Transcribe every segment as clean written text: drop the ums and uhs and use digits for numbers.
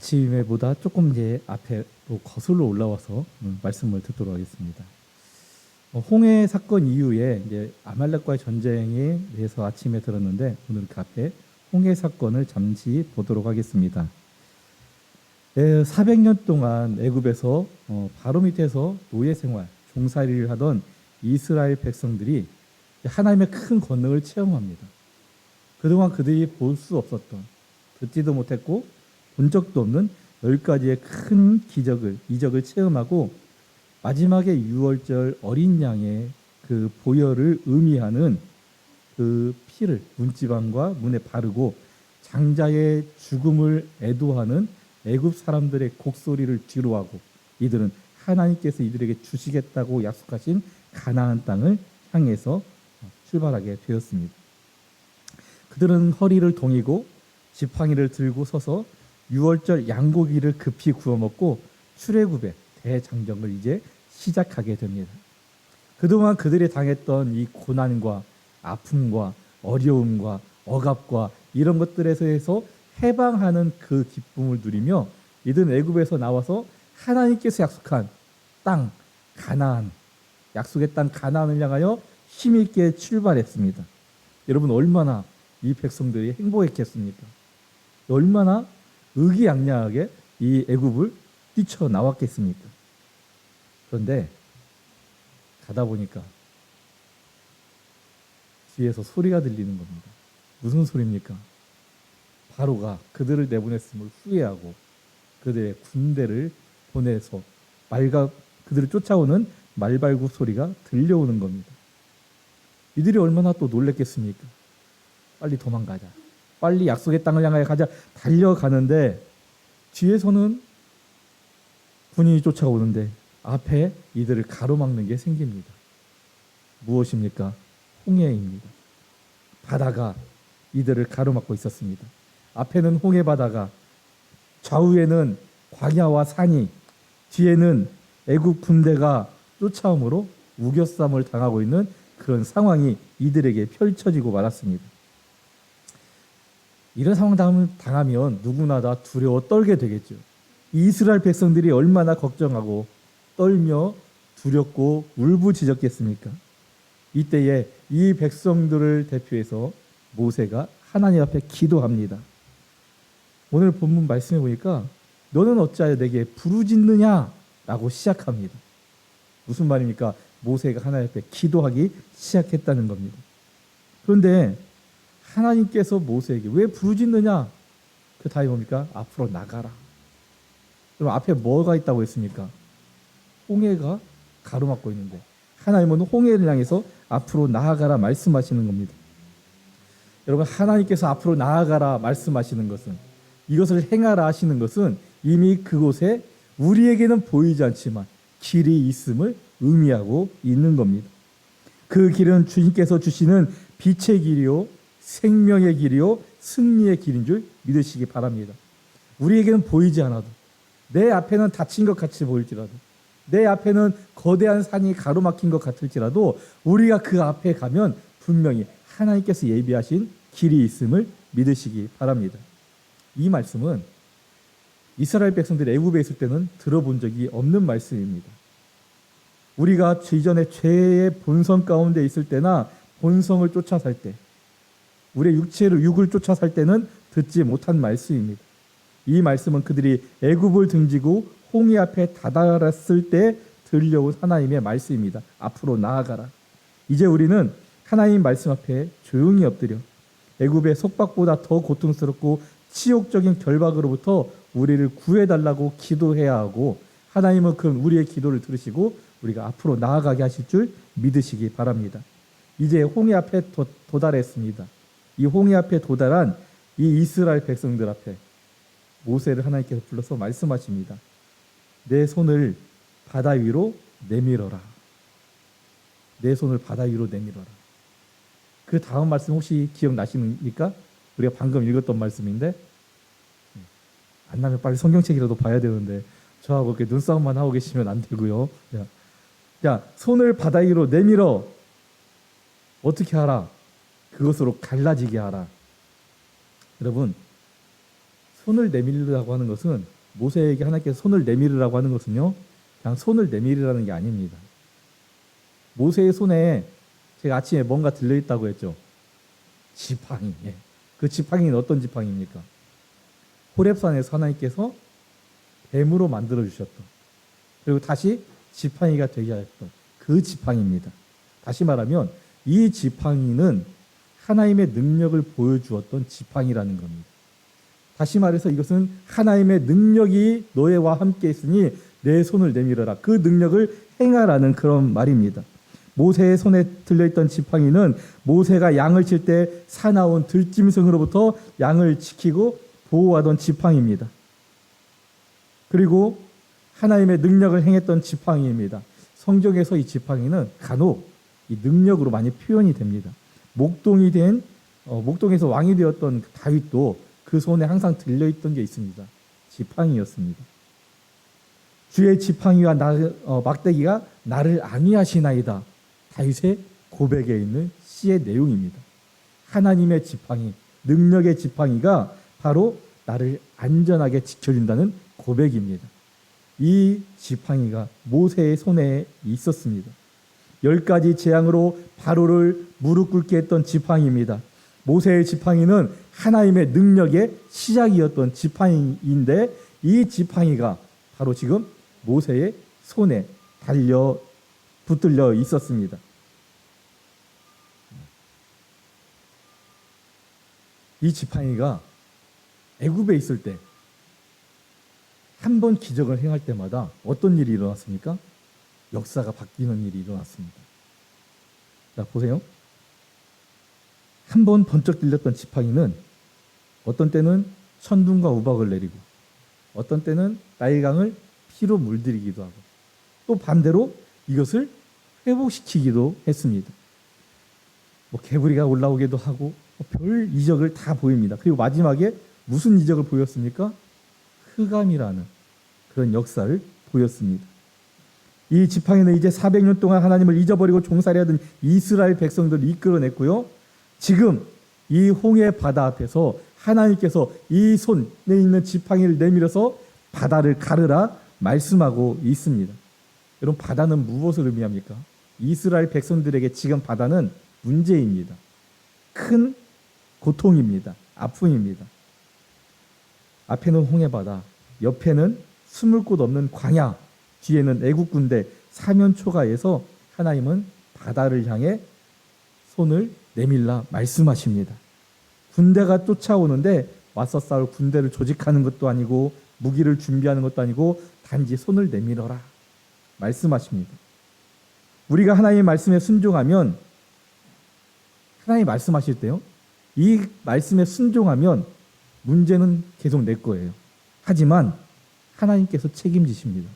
아침에보다 조금 이제 앞에 또 거슬러 올라와서 말씀을 듣도록 하겠습니다. 홍해 사건 이후에 이제 아말렉과의 전쟁에 대해서 아침에 들었는데 오늘 그 앞에 홍해 사건을 잠시 보도록 하겠습니다. 400년 동안 애굽에서 바로 밑에서 노예 생활, 종살이를 하던 이스라엘 백성들이 하나님의 큰 권능을 체험합니다. 그동안 그들이 볼 수 없었던, 듣지도 못했고 본 적도 없는 10가지의 큰 이적을 체험하고 마지막에 유월절 어린 양의 그 보혈을 의미하는 그 피를 문지방과 문에 바르고 장자의 죽음을 애도하는 애굽 사람들의 곡소리를 뒤로하고 이들은 하나님께서 이들에게 주시겠다고 약속하신 가나안 땅을 향해서 출발하게 되었습니다. 그들은 허리를 동이고 지팡이를 들고 서서 유월절 양고기를 급히 구워 먹고 출애굽의 대장정을 이제 시작하게 됩니다. 그동안 그들이 당했던 이 고난과 아픔과 어려움과 억압과 이런 것들에서 해방하는 그 기쁨을 누리며 이들은 애굽에서 나와서 하나님께서 약속한 땅 가나안, 약속의 땅 가나안을 향하여 힘있게 출발했습니다. 여러분 얼마나 이 백성들이 행복했겠습니까? 얼마나 의기양양하게 이 애굽을 뛰쳐나왔겠습니까? 그런데 가다 보니까 뒤에서 소리가 들리는 겁니다. 무슨 소리입니까? 바로가 그들을 내보냈음을 후회하고 그들의 군대를 보내서 그들을 쫓아오는 말발굽 소리가 들려오는 겁니다. 이들이 얼마나 또 놀랬겠습니까? 빨리 도망가자. 빨리 약속의 땅을 향하여 가자. 달려가는데 뒤에서는 군인이 쫓아오는데 앞에 이들을 가로막는 게 생깁니다. 무엇입니까? 홍해입니다. 바다가 이들을 가로막고 있었습니다. 앞에는 홍해 바다가, 좌우에는 광야와 산이, 뒤에는 애굽 군대가 쫓아옴으로 우겨쌈을 당하고 있는 그런 상황이 이들에게 펼쳐지고 말았습니다. 이런 상황 당하면 누구나 다 두려워 떨게 되겠죠. 이스라엘 백성들이 얼마나 걱정하고 떨며 두렵고 울부짖었겠습니까? 이때에 이 백성들을 대표해서 모세가 하나님 앞에 기도합니다. 오늘 본문 말씀해 보니까 너는 어찌하여 내게 부르짖느냐 라고 시작합니다. 무슨 말입니까? 모세가 하나님 앞에 기도하기 시작했다는 겁니다. 그런데 하나님께서 모세에게 왜 부르짖느냐? 그 다음에 뭡니까? 앞으로 나가라. 그럼 앞에 뭐가 있다고 했습니까? 홍해가 가로막고 있는데 하나님은 홍해를 향해서 앞으로 나아가라 말씀하시는 겁니다. 여러분 하나님께서 앞으로 나아가라 말씀하시는 것은, 이것을 행하라 하시는 것은 이미 그곳에 우리에게는 보이지 않지만 길이 있음을 의미하고 있는 겁니다. 그 길은 주님께서 주시는 빛의 길이요 생명의 길이요 승리의 길인 줄 믿으시기 바랍니다. 우리에게는 보이지 않아도, 내 앞에는 닫힌 것 같이 보일지라도, 내 앞에는 거대한 산이 가로막힌 것 같을지라도 우리가 그 앞에 가면 분명히 하나님께서 예비하신 길이 있음을 믿으시기 바랍니다. 이 말씀은 이스라엘 백성들이 애굽에 있을 때는 들어본 적이 없는 말씀입니다. 우리가 이전에 죄의 본성 가운데 있을 때나 본성을 쫓아 살 때, 우리의 육을 쫓아 살 때는 듣지 못한 말씀입니다. 이 말씀은 그들이 애굽을 등지고 홍해 앞에 다다랐을 때 들려온 하나님의 말씀입니다. 앞으로 나아가라. 이제 우리는 하나님 말씀 앞에 조용히 엎드려 애굽의 속박보다 더 고통스럽고 치욕적인 결박으로부터 우리를 구해달라고 기도해야 하고, 하나님은 그 우리의 기도를 들으시고 우리가 앞으로 나아가게 하실 줄 믿으시기 바랍니다. 이제 홍해 앞에 도달했습니다. 이 홍해 앞에 도달한 이 이스라엘 백성들 앞에 모세를 하나님께서 불러서 말씀하십니다. 내 손을 바다 위로 내밀어라. 내 손을 바다 위로 내밀어라. 그 다음 말씀 혹시 기억나십니까? 우리가 방금 읽었던 말씀인데, 안 나면 빨리 성경책이라도 봐야 되는데 저하고 이렇게 눈싸움만 하고 계시면 안 되고요. 자, 손을 바다 위로 내밀어. 어떻게 하라? 그것으로 갈라지게 하라. 여러분, 손을 내밀으라고 하는 것은, 모세에게 하나님께서 손을 내밀으라고 하는 것은요, 그냥 손을 내밀으라는 게 아닙니다. 모세의 손에 제가 아침에 뭔가 들려있다고 했죠. 지팡이. 그 지팡이는 어떤 지팡이입니까? 호렙산에서 하나님께서 뱀으로 만들어 주셨던, 그리고 다시 지팡이가 되게 하셨던 그 지팡이입니다. 다시 말하면 이 지팡이는 하나님의 능력을 보여주었던 지팡이라는 겁니다. 다시 말해서 이것은 하나님의 능력이 너희와 함께 있으니 내 손을 내밀어라, 그 능력을 행하라는 그런 말입니다. 모세의 손에 들려있던 지팡이는 모세가 양을 칠 때 사나운 들짐승으로부터 양을 지키고 보호하던 지팡이입니다. 그리고 하나님의 능력을 행했던 지팡이입니다. 성경에서 이 지팡이는 간혹 이 능력으로 많이 표현이 됩니다. 목동에서 왕이 되었던 다윗도 그 손에 항상 들려있던 게 있습니다. 지팡이였습니다. 주의 지팡이와 막대기가 나를 안위하시나이다. 다윗의 고백에 있는 시의 내용입니다. 하나님의 지팡이, 능력의 지팡이가 바로 나를 안전하게 지켜준다는 고백입니다. 이 지팡이가 모세의 손에 있었습니다. 10가지 재앙으로 바로를 무릎 꿇게 했던 지팡이입니다. 모세의 지팡이는 하나님의 능력의 시작이었던 지팡이인데, 이 지팡이가 바로 지금 모세의 손에 붙들려 있었습니다. 이 지팡이가 애굽에 있을 때 한 번 기적을 행할 때마다 어떤 일이 일어났습니까? 역사가 바뀌는 일이 일어났습니다. 자, 보세요. 한 번 번쩍 들렸던 지팡이는 어떤 때는 천둥과 우박을 내리고, 어떤 때는 나일강을 피로 물들이기도 하고, 또 반대로 이것을 회복시키기도 했습니다. 개구리가 올라오기도 하고, 별 이적을 다 보입니다. 그리고 마지막에 무슨 이적을 보였습니까? 흑암이라는 그런 역사를 보였습니다. 이 지팡이는 이제 400년 동안 하나님을 잊어버리고 종살이 하던 이스라엘 백성들을 이끌어냈고요. 지금 이 홍해 바다 앞에서 하나님께서 이 손에 있는 지팡이를 내밀어서 바다를 가르라 말씀하고 있습니다. 여러분, 바다는 무엇을 의미합니까? 이스라엘 백성들에게 지금 바다는 문제입니다. 큰 고통입니다. 아픔입니다. 앞에는 홍해바다, 옆에는 숨을 곳 없는 광야, 뒤에는 애국 군대 사면초가에서 하나님은 바다를 향해 손을 내밀라 말씀하십니다. 군대가 쫓아오는데 맞서 싸울 군대를 조직하는 것도 아니고 무기를 준비하는 것도 아니고 단지 손을 내밀어라 말씀하십니다. 우리가 하나님의 말씀에 순종하면, 하나님이 말씀하실 때요, 이 말씀에 순종하면 문제는 계속 내 거예요. 하지만 하나님께서 책임지십니다.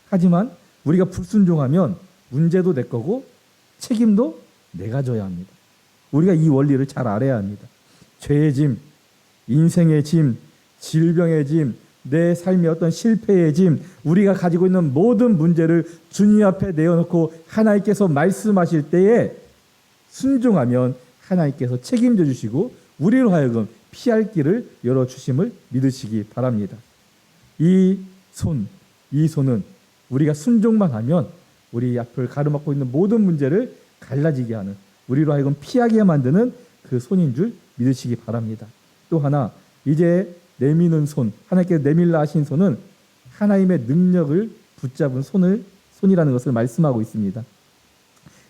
하지만 우리가 불순종하면 문제도 내 거고 책임도 내가 져야 합니다. 우리가 이 원리를 잘 알아야 합니다. 죄의 짐, 인생의 짐, 질병의 짐, 내 삶의 어떤 실패의 짐, 우리가 가지고 있는 모든 문제를 주님 앞에 내어놓고 하나님께서 말씀하실 때에 순종하면 하나님께서 책임져 주시고 우리로 하여금 피할 길을 열어주심을 믿으시기 바랍니다. 이 손은 우리가 순종만 하면 우리 앞을 가로막고 있는 모든 문제를 갈라지게 하는, 우리로 하여금 피하게 만드는 그 손인 줄 믿으시기 바랍니다. 또 하나, 이제 내미는 손, 하나님께서 내밀라 하신 손은 하나님의 능력을 붙잡은 손이라는 것을 말씀하고 있습니다.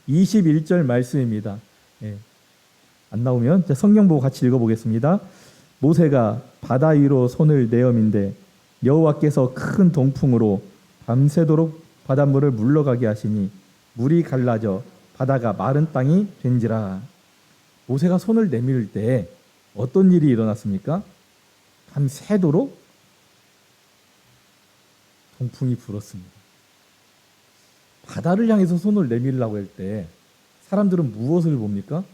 21절 말씀입니다. 안 나오면 성경 보고 같이 읽어보겠습니다. 모세가 바다 위로 손을 내어민데 여호와께서 큰 동풍으로 밤새도록 바닷물을 물러가게 하시니 물이 갈라져 바다가 마른 땅이 된지라. 모세가 손을 내밀 때 어떤 일이 일어났습니까? 밤새도록 동풍이 불었습니다. 바다를 향해서 손을 내밀려고 할 때 사람들은 무엇을 봅니까?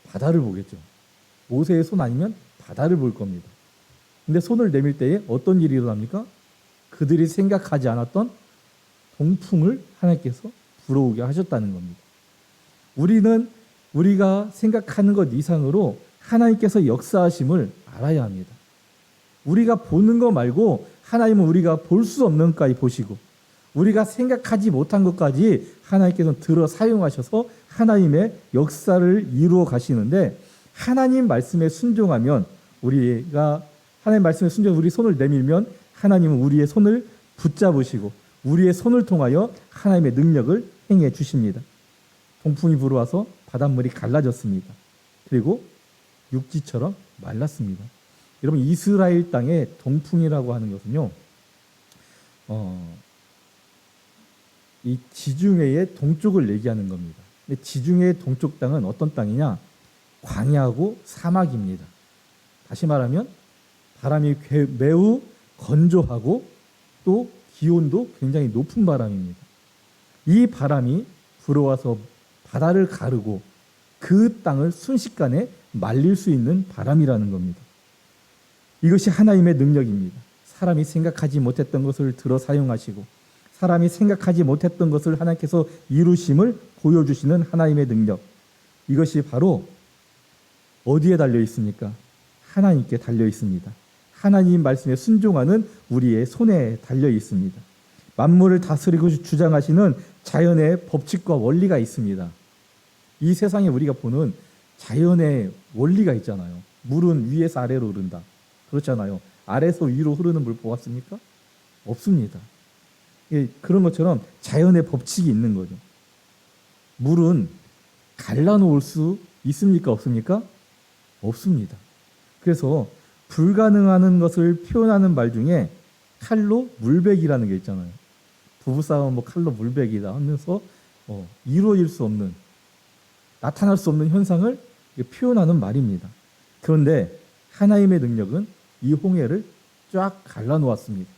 바다를 보겠죠. 모세의 손 아니면 바다를 볼 겁니다. 근데 손을 내밀 때에 어떤 일이 일어납니까? 그들이 생각하지 않았던 동풍을 하나님께서 불어오게 하셨다는 겁니다. 우리는 우리가 생각하는 것 이상으로 하나님께서 역사하심을 알아야 합니다. 우리가 보는 거 말고 하나님은 우리가 볼 수 없는 것까지 보시고 우리가 생각하지 못한 것까지 하나님께서 들어 사용하셔서 하나님의 역사를 이루어 가시는데, 하나님 말씀에 순종하면, 우리가 하나님 말씀에 순종해서 우리 손을 내밀면 하나님은 우리의 손을 붙잡으시고 우리의 손을 통하여 하나님의 능력을 행해 주십니다. 동풍이 불어와서 바닷물이 갈라졌습니다. 그리고 육지처럼 말랐습니다. 여러분, 이스라엘 땅의 동풍이라고 하는 것은요, 이 지중해의 동쪽을 얘기하는 겁니다. 지중해의 동쪽 땅은 어떤 땅이냐? 광야하고 사막입니다. 다시 말하면 바람이 매우 건조하고 또 기온도 굉장히 높은 바람입니다. 이 바람이 불어와서 바다를 가르고 그 땅을 순식간에 말릴 수 있는 바람이라는 겁니다. 이것이 하나님의 능력입니다. 사람이 생각하지 못했던 것을 들어 사용하시고 사람이 생각하지 못했던 것을 하나님께서 이루심을 보여주시는 하나님의 능력. 이것이 바로 어디에 달려 있습니까? 하나님께 달려 있습니다. 하나님 말씀에 순종하는 우리의 손에 달려 있습니다. 만물을 다스리고 주장하시는 자연의 법칙과 원리가 있습니다. 이 세상에 우리가 보는 자연의 원리가 있잖아요. 물은 위에서 아래로 흐른다. 그렇잖아요. 아래에서 위로 흐르는 물 보았습니까? 없습니다. 그런 것처럼 자연의 법칙이 있는 거죠. 물은 갈라놓을 수 있습니까? 없습니까? 없습니다. 그래서 불가능한 것을 표현하는 말 중에 칼로 물베기라는 게 있잖아요. 부부싸움은 뭐 칼로 물베기다 하면서 이루어질 수 없는, 나타날 수 없는 현상을 표현하는 말입니다. 그런데 하나님의 능력은 이 홍해를 쫙 갈라놓았습니다.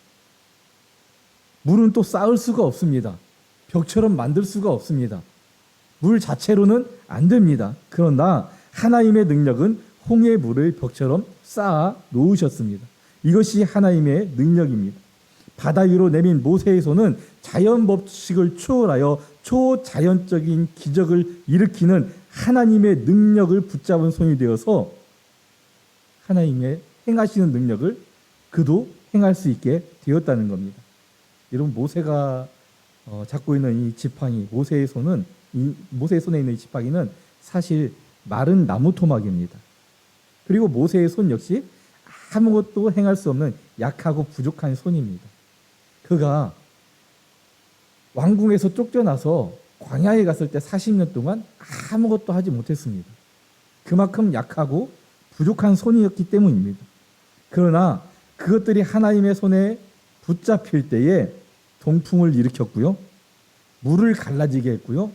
물은 또 쌓을 수가 없습니다. 벽처럼 만들 수가 없습니다. 물 자체로는 안 됩니다. 그러나 하나님의 능력은 홍해 물을 벽처럼 쌓아 놓으셨습니다. 이것이 하나님의 능력입니다. 바다 위로 내민 모세의 손은 자연 법칙을 초월하여 초자연적인 기적을 일으키는 하나님의 능력을 붙잡은 손이 되어서 하나님의 행하시는 능력을 그도 행할 수 있게 되었다는 겁니다. 여러분, 모세가 잡고 있는 이 지팡이, 모세의 손에 있는 이 지팡이는 사실 마른 나무 토막입니다. 그리고 모세의 손 역시 아무것도 행할 수 없는 약하고 부족한 손입니다. 그가 왕궁에서 쫓겨나서 광야에 갔을 때 40년 동안 아무것도 하지 못했습니다. 그만큼 약하고 부족한 손이었기 때문입니다. 그러나 그것들이 하나님의 손에 붙잡힐 때에 동풍을 일으켰고요. 물을 갈라지게 했고요.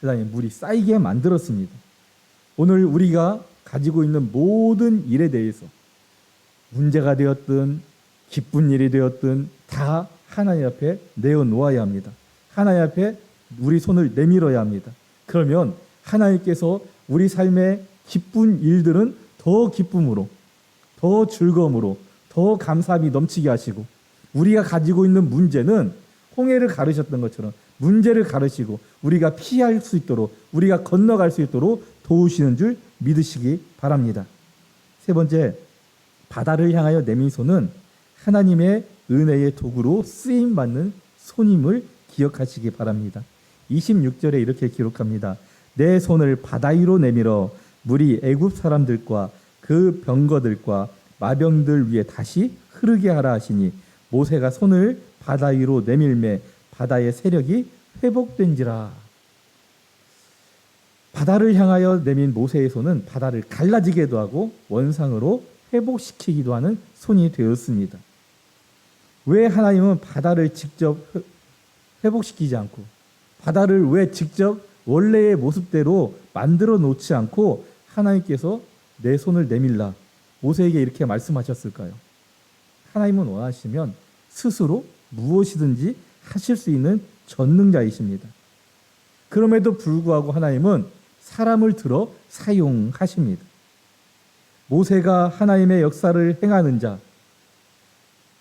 그 다음에 물이 쌓이게 만들었습니다. 오늘 우리가 가지고 있는 모든 일에 대해서 문제가 되었든 기쁜 일이 되었든 다 하나님 앞에 내어놓아야 합니다. 하나님 앞에 우리 손을 내밀어야 합니다. 그러면 하나님께서 우리 삶의 기쁜 일들은 더 기쁨으로, 더 즐거움으로, 더 감사함이 넘치게 하시고, 우리가 가지고 있는 문제는 홍해를 가르셨던 것처럼 문제를 가르시고 우리가 피할 수 있도록, 우리가 건너갈 수 있도록 도우시는 줄 믿으시기 바랍니다. 세 번째, 바다를 향하여 내민 손은 하나님의 은혜의 도구로 쓰임받는 손임을 기억하시기 바랍니다. 26절에 이렇게 기록합니다. 내 손을 바다 위로 내밀어 물이 애굽 사람들과 그 병거들과 마병들 위에 다시 흐르게 하라 하시니 모세가 손을 바다 위로 내밀매 바다의 세력이 회복된지라. 바다를 향하여 내민 모세의 손은 바다를 갈라지게도 하고 원상으로 회복시키기도 하는 손이 되었습니다. 왜 하나님은 바다를 직접 회복시키지 않고, 바다를 왜 직접 원래의 모습대로 만들어 놓지 않고 하나님께서 내 손을 내밀라 모세에게 이렇게 말씀하셨을까요? 하나님은 원하시면 스스로 무엇이든지 하실 수 있는 전능자이십니다. 그럼에도 불구하고 하나님은 사람을 들어 사용하십니다. 모세가 하나님의 역사를 행하는 자,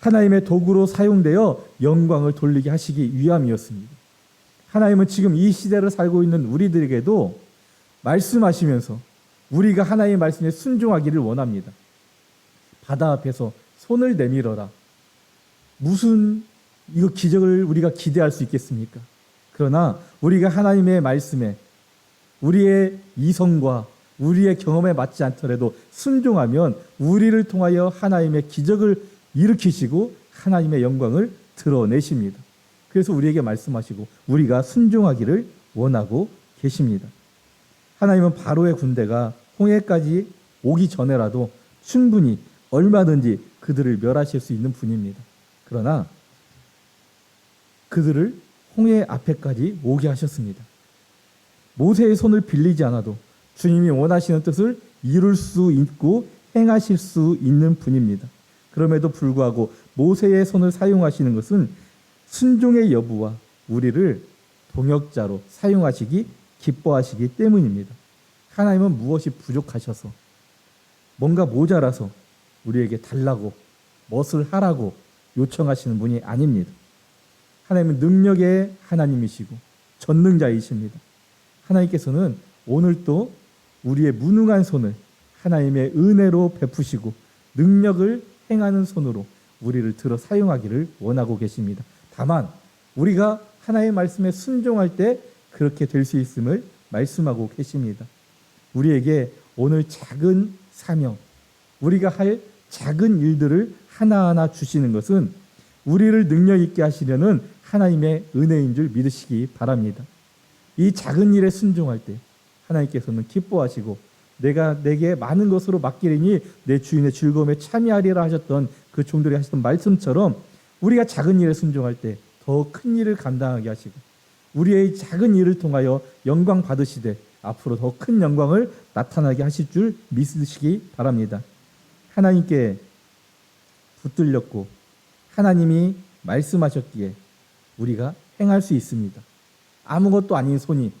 하나님의 도구로 사용되어 영광을 돌리게 하시기 위함이었습니다. 하나님은 지금 이 시대를 살고 있는 우리들에게도 말씀하시면서 우리가 하나님의 말씀에 순종하기를 원합니다. 바다 앞에서 손을 내밀어라. 무슨 이거 기적을 우리가 기대할 수 있겠습니까? 그러나 우리가 하나님의 말씀에 우리의 이성과 우리의 경험에 맞지 않더라도 순종하면 우리를 통하여 하나님의 기적을 일으키시고 하나님의 영광을 드러내십니다. 그래서 우리에게 말씀하시고 우리가 순종하기를 원하고 계십니다. 하나님은 바로의 군대가 홍해까지 오기 전에라도 충분히 얼마든지 그들을 멸하실 수 있는 분입니다. 그러나 그들을 홍해 앞에까지 오게 하셨습니다. 모세의 손을 빌리지 않아도 주님이 원하시는 뜻을 이룰 수 있고 행하실 수 있는 분입니다. 그럼에도 불구하고 모세의 손을 사용하시는 것은 순종의 여부와 우리를 동역자로 사용하시기 기뻐하시기 때문입니다. 하나님은 무엇이 부족하셔서 뭔가 모자라서 우리에게 달라고 무엇을 하라고 요청하시는 분이 아닙니다. 하나님은 능력의 하나님이시고 전능자이십니다. 하나님께서는 오늘 또 우리의 무능한 손을 하나님의 은혜로 베푸시고 능력을 행하는 손으로 우리를 들어 사용하기를 원하고 계십니다. 다만 우리가 하나님의 말씀에 순종할 때 그렇게 될 수 있음을 말씀하고 계십니다. 우리에게 오늘 작은 사명, 우리가 할 작은 일들을 하나하나 주시는 것은 우리를 능력 있게 하시려는 하나님의 은혜인 줄 믿으시기 바랍니다. 이 작은 일에 순종할 때 하나님께서는 기뻐하시고 내게 많은 것으로 맡기리니 내 주인의 즐거움에 참여하리라 하셨던 그 종들이 하셨던 말씀처럼 우리가 작은 일에 순종할 때 더 큰 일을 감당하게 하시고 우리의 작은 일을 통하여 영광 받으시되 앞으로 더 큰 영광을 나타나게 하실 줄 믿으시기 바랍니다. 하나님께 붙들렸고 하나님이 말씀하셨기에 우리가 행할 수 있습니다. 아무것도 아닌 손이,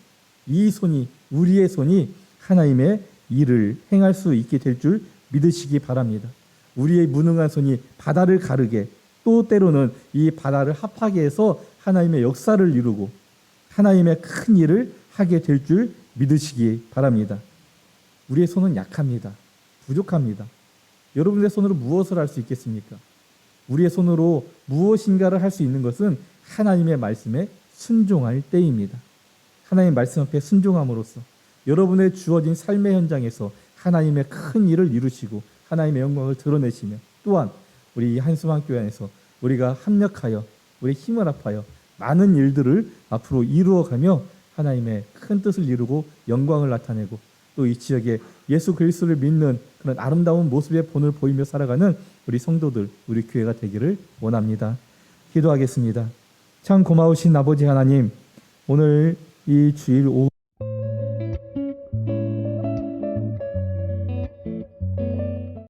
이 손이, 우리의 손이 하나님의 일을 행할 수 있게 될 줄 믿으시기 바랍니다. 우리의 무능한 손이 바다를 가르게, 또 때로는 이 바다를 합하게 해서 하나님의 역사를 이루고 하나님의 큰 일을 하게 될 줄 믿으시기 바랍니다. 우리의 손은 약합니다. 부족합니다. 여러분의 손으로 무엇을 할 수 있겠습니까? 우리의 손으로 무엇인가를 할 수 있는 것은 하나님의 말씀에 순종할 때입니다. 하나님의 말씀 앞에 순종함으로써 여러분의 주어진 삶의 현장에서 하나님의 큰 일을 이루시고 하나님의 영광을 드러내시며 또한 우리 한수만교회 안에서 우리가 합력하여 우리 힘을 합하여 많은 일들을 앞으로 이루어가며 하나님의 큰 뜻을 이루고 영광을 나타내고 또 이 지역에 예수 그리스도를 믿는 그런 아름다운 모습의 본을 보이며 살아가는 우리 성도들, 우리 교회가 되기를 원합니다. 기도하겠습니다. 참 고마우신 아버지 하나님, 오늘 이 주일 오후